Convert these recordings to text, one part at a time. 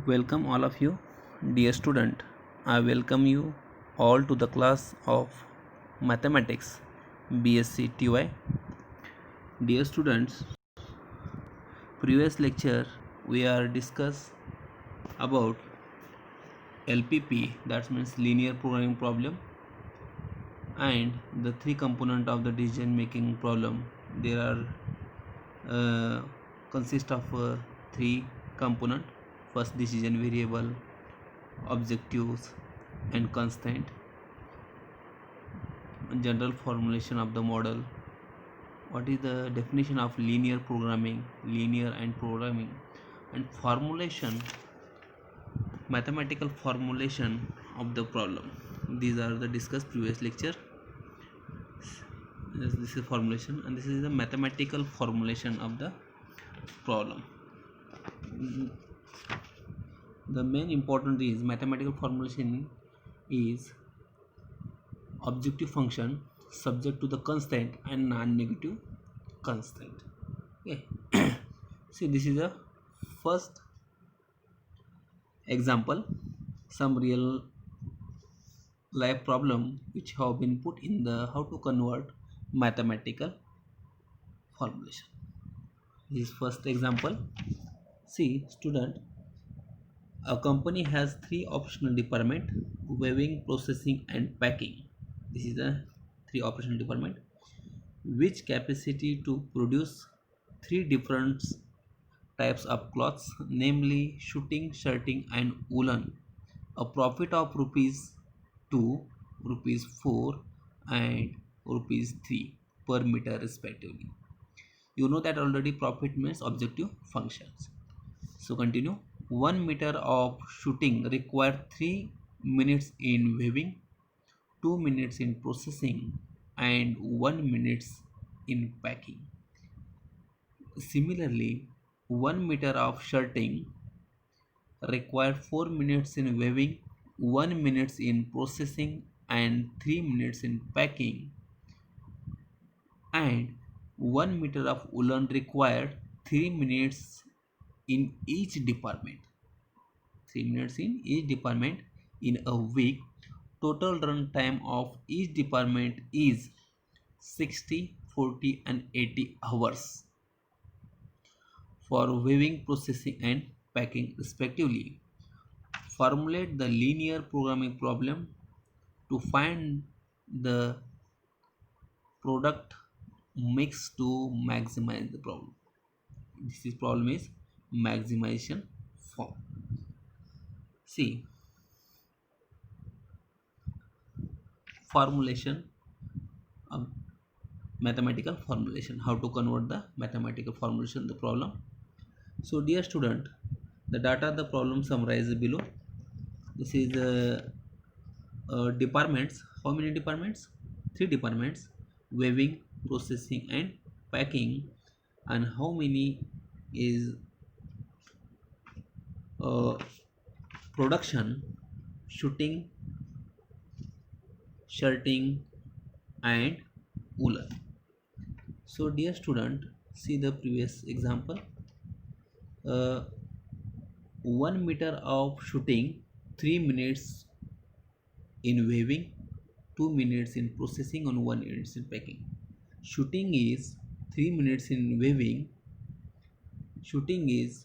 Welcome all of you, dear student. I welcome you all to the class of Mathematics BSc TY. Dear students, previous lecture we are discuss about LPP, that means linear programming problem, and the three component of the decision making problem. There are consist of three component. First, decision variable, objectives, and constraint. General formulation of the model. What is the definition of linear programming, linear and programming, and formulation, mathematical formulation of the problem. These are the discussed previous lecture. This is formulation, and this is the mathematical formulation of the problem. The main important is mathematical formulation is objective function subject to the constraint and non-negative constraint. Okay. See, this is the first example, some real life problem which have been put in the how to convert mathematical formulation. This is first example. See, student, a company has three operational department: weaving, processing, and packing. This is the three operational department which capacity to produce three different types of cloths, namely shooting, shirting, and woolen. A profit of rupees 2, rupees 4, and rupees 3 per meter respectively. You know that already profit means objective functions. So continue. 1 meter of shooting require 3 minutes in weaving, 2 minutes in processing, and 1 minute in packing. Similarly, 1 meter of shirting require 4 minutes in weaving, 1 minute in processing, and 3 minutes in packing. And 1 meter of woolen required 3 minutes in each department. 3 minutes in each department in a week. Total run time of each department is 60, 40, and 80 hours for weaving, processing, and packing respectively. Formulate the linear programming problem to find the product mix to maximize the problem. This is problem is maximization form. See, formulation of mathematical formulation, how to convert the mathematical formulation the problem. So dear student, the data of the problem summarized below. This is departments. How many departments? Three departments: weaving, processing, and packing. And how many is production: shooting, shirting, and woolen. So dear student, see the previous example. uh, 1 meter of shooting, 3 minutes in weaving, 2 minutes in processing, and 1 minute in packing. Shooting is 3 minutes in weaving, shooting is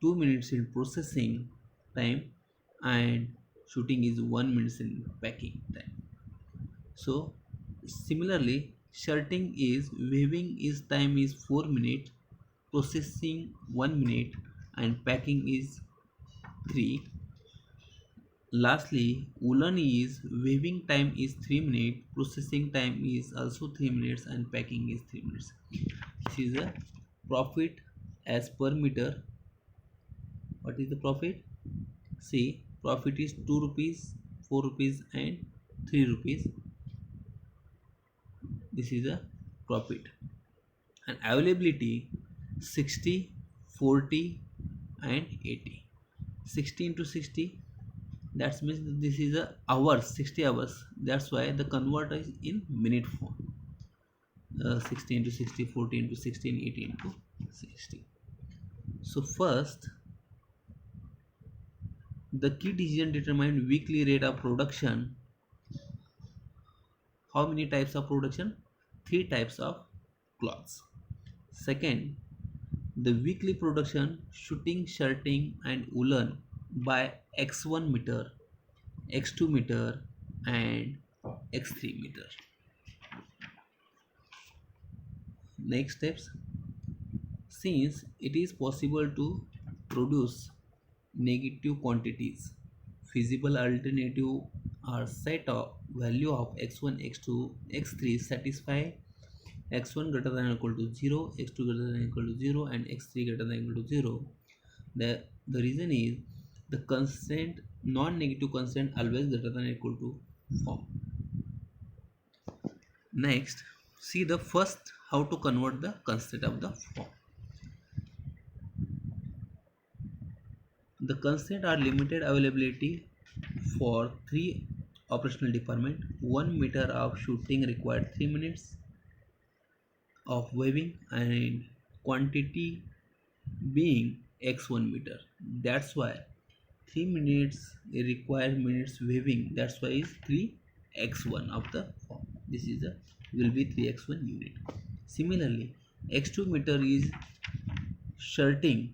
2 minutes in processing time, and shooting is 1 minute in packing time. So similarly, shirting is weaving is time is 4 minutes, processing 1 minute, and packing is 3. Lastly, woolen is weaving time is 3 minutes, processing time is also 3 minutes, and packing is 3 minutes. This is a profit as per meter. What is the profit? See, profit is 2 rupees, 4 rupees, and 3 rupees. This is a profit. And availability 60, 40, and 80. 60 into 60, that means this is a hours, 60 hours. That's why the converter is in minute form. 60 into 60, 40 into 16, 80 into 60. So first The key decision determine weekly rate of production. How many types of production? Three types of cloths. Second, the weekly production shooting, shirting and woolen by X1 meter, X2 meter and X3 meter. Next steps. Since it is possible to produce negative quantities, feasible alternative are set of value of x1, x2, x3 satisfy x1 greater than or equal to 0, x2 greater than or equal to 0 and x3 greater than or equal to 0. The reason is the constant non-negative constant always greater than or equal to form. Next, see the first how to convert the constant of the form. The constraints are limited availability for 3 operational department. 1 meter of shooting required 3 minutes of waving and quantity being x1 meter. That's why 3 minutes require minutes waving. That's why is 3x1 of the form. This is the will be 3x1 unit. Similarly, x2 meter is shirting.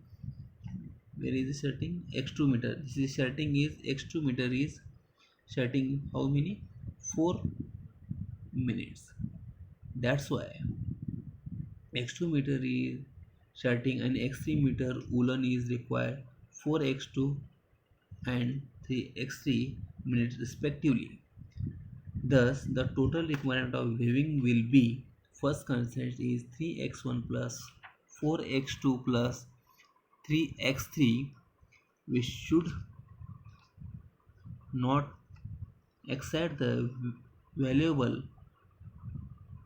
Where is the shirting? X2 meter. This is shirting is x2 meter is shirting how many? 4 minutes. That's why x2 meter is shirting and x3 meter woolen is required 4x2 and 3x3 minutes respectively. Thus, the total requirement of weaving will be first constant is 3x1 plus 4x2 plus 3x3, which should not exceed the valuable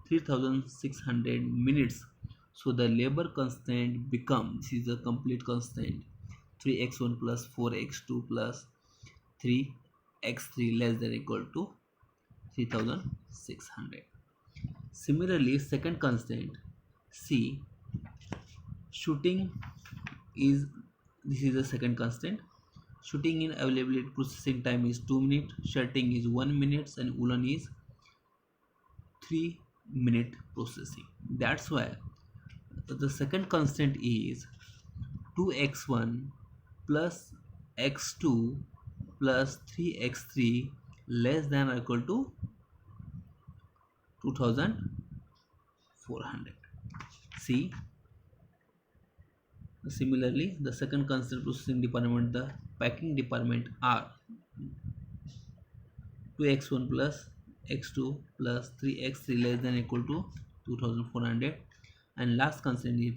3600 minutes. So the labor constant becomes, this is a complete constant, 3x1 plus 4x2 plus 3x3 less than or equal to 3600. Similarly, second constant C, shooting is, this is the second constant. Shooting in availability processing time is 2 minutes, shirting is 1 minute and woolen is 3-minute processing. That's why the second constant is 2x1 plus x2 plus 3x3 less than or equal to 2400. See, similarly the second constant processing department, the packing department are 2x1 plus x2 plus 3x3 less than or equal to 2400. And last constant is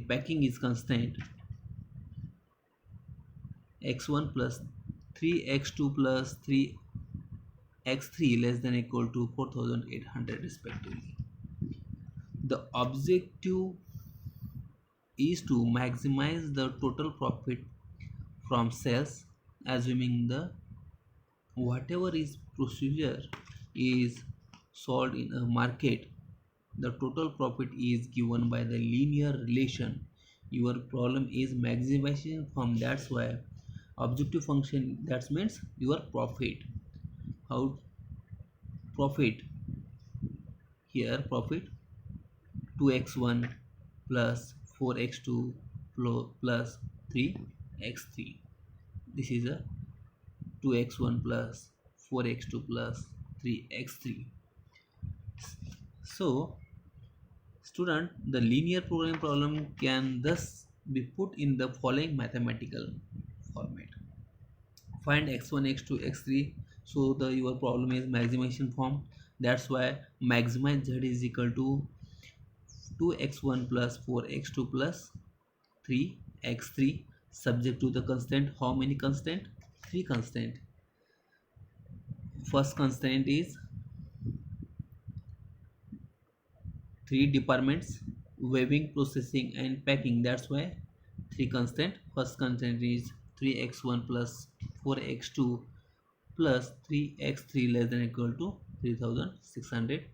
packing is constant x1 plus 3x2 plus 3x3 less than or equal to 4800 respectively. The objective is to maximize the total profit from sales, assuming the whatever is procedure is sold in a market, the total profit is given by the linear relation. Your problem is maximization from, that's why objective function, that means your profit. How profit? Here profit 2x1 plus 4x2 plus 3x3. This is a 2x1 plus 4x2 plus 3x3. So student, the linear programming problem can thus be put in the following mathematical format. Find x1, x2, x3. So the your problem is maximization form. That's why maximize z is equal to 2x1 plus 4x2 plus 3x3 subject to the constant. How many constant? 3 constant. First constant is 3 departments, weaving, processing and packing. That's why 3 constant. First constant is 3x1 plus 4x2 plus 3x3 less than or equal to 3600.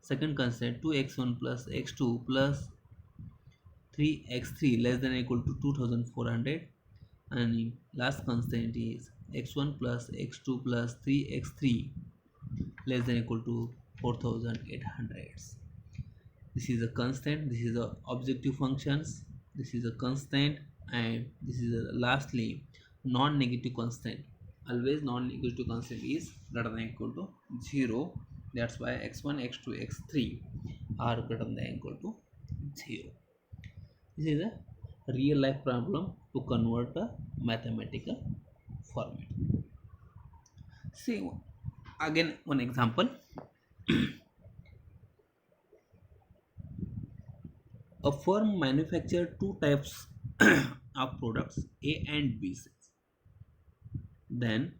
Second constant 2x1 plus x2 plus 3x3 less than or equal to 2400. and last constant is x1 plus x2 plus 3x3 less than equal to 4800. This is a constant, this is a objective functions, this is a constant, and this is a lastly non-negative constant. Always non-negative constant is greater than equal to 0. That's why x1 x2 x3 are greater than equal to 0. This is a real life problem to convert a mathematical format. See again one example. A firm manufactures two types of products A and B. Then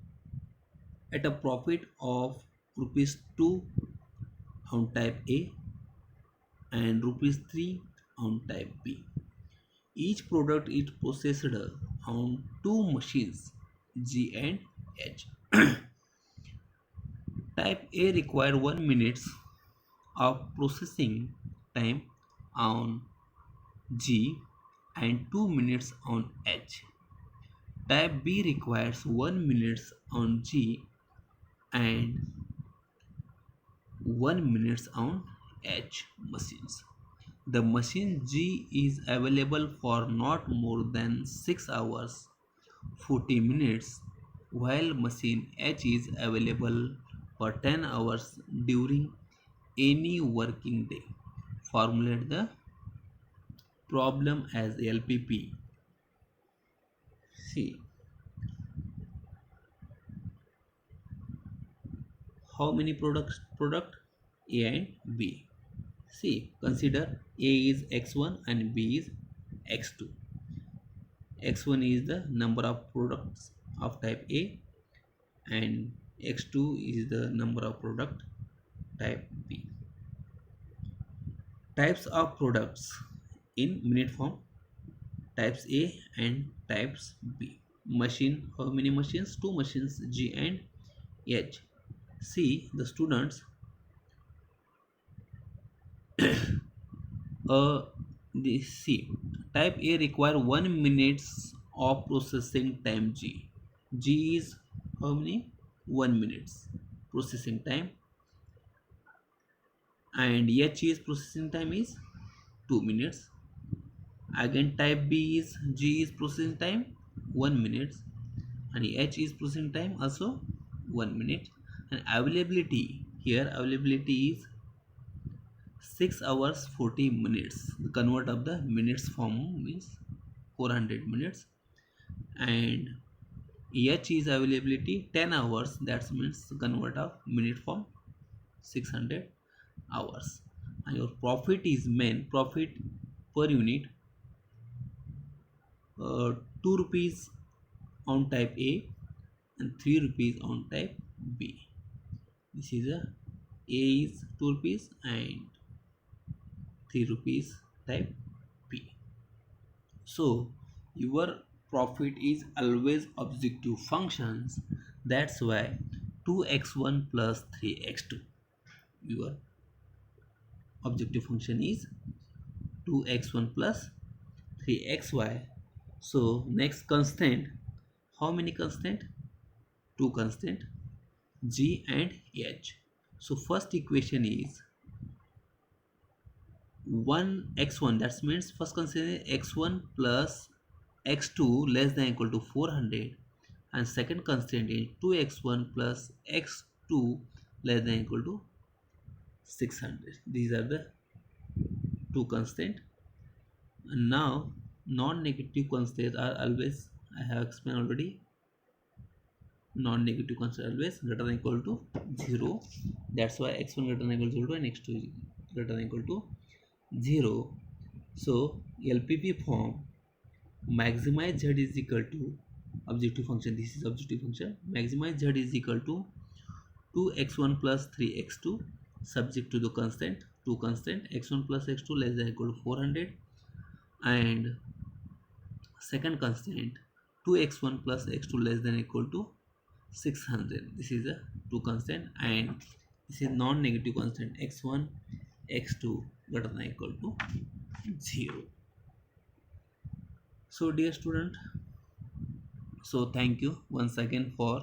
at a profit of rupees 2 on type A and rupees 3 on type B. Each product is processed on two machines G and H. Type A require 1 minute of processing time on G and 2 minutes on H. Type B requires 1 minute on G and 1 minute on H machines. The machine G is available for not more than 6 hours 40 minutes, while machine H is available for 10 hours during any working day. Formulate the problem as LPP. See how many product A and B. See, consider A is x1 and B is x2. X1 is the number of products of type A and x2 is the number of product type B. Types of products in minute form, types A and types B. Machine, how many machines? Two machines G and H. See the students uh this C type A require 1 minutes of processing time G. G is how many? 1 minutes processing time, and H is processing time is 2 minutes. Again type B is G is processing time 1 minute and H is processing time also 1 minute, and availability here availability is 6 hours 40 minutes. The convert of the minutes form means 400 minutes, and H is availability 10 hours, that means convert of minute form 600 hours. And your profit is main profit per unit 2 rupees on type A and 3 rupees on type B. This is A is 2 rupees and 3 rupees type B. So your profit is always objective functions. That's why 2x1 plus 3x2. Your objective function is 2x1 plus 3xy. So next constant, how many constant? Two constant G and H. So first equation is 1x1, that means first consider x1 plus x2 less than equal to 400, and second constant is 2x1 plus x2 less than equal to 600. These are the two constant. And now non-negative constants are always, I have explained already, non-negative constant always greater than equal to 0. That's why x1 greater than equal to 0 and x2 greater than equal to 0. So LPP form, maximize z is equal to objective function, this is objective function, maximize z is equal to 2x1 plus 3x2 subject to the constant, two constant x1 plus x2 less than equal to 400, and second constant 2x1 plus x2 less than equal to 600. This is a two constant, and this is non-negative constant x1 x2 greater than equal to 0. So dear student, So thank you once again for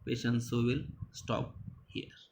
patience. So we'll stop here.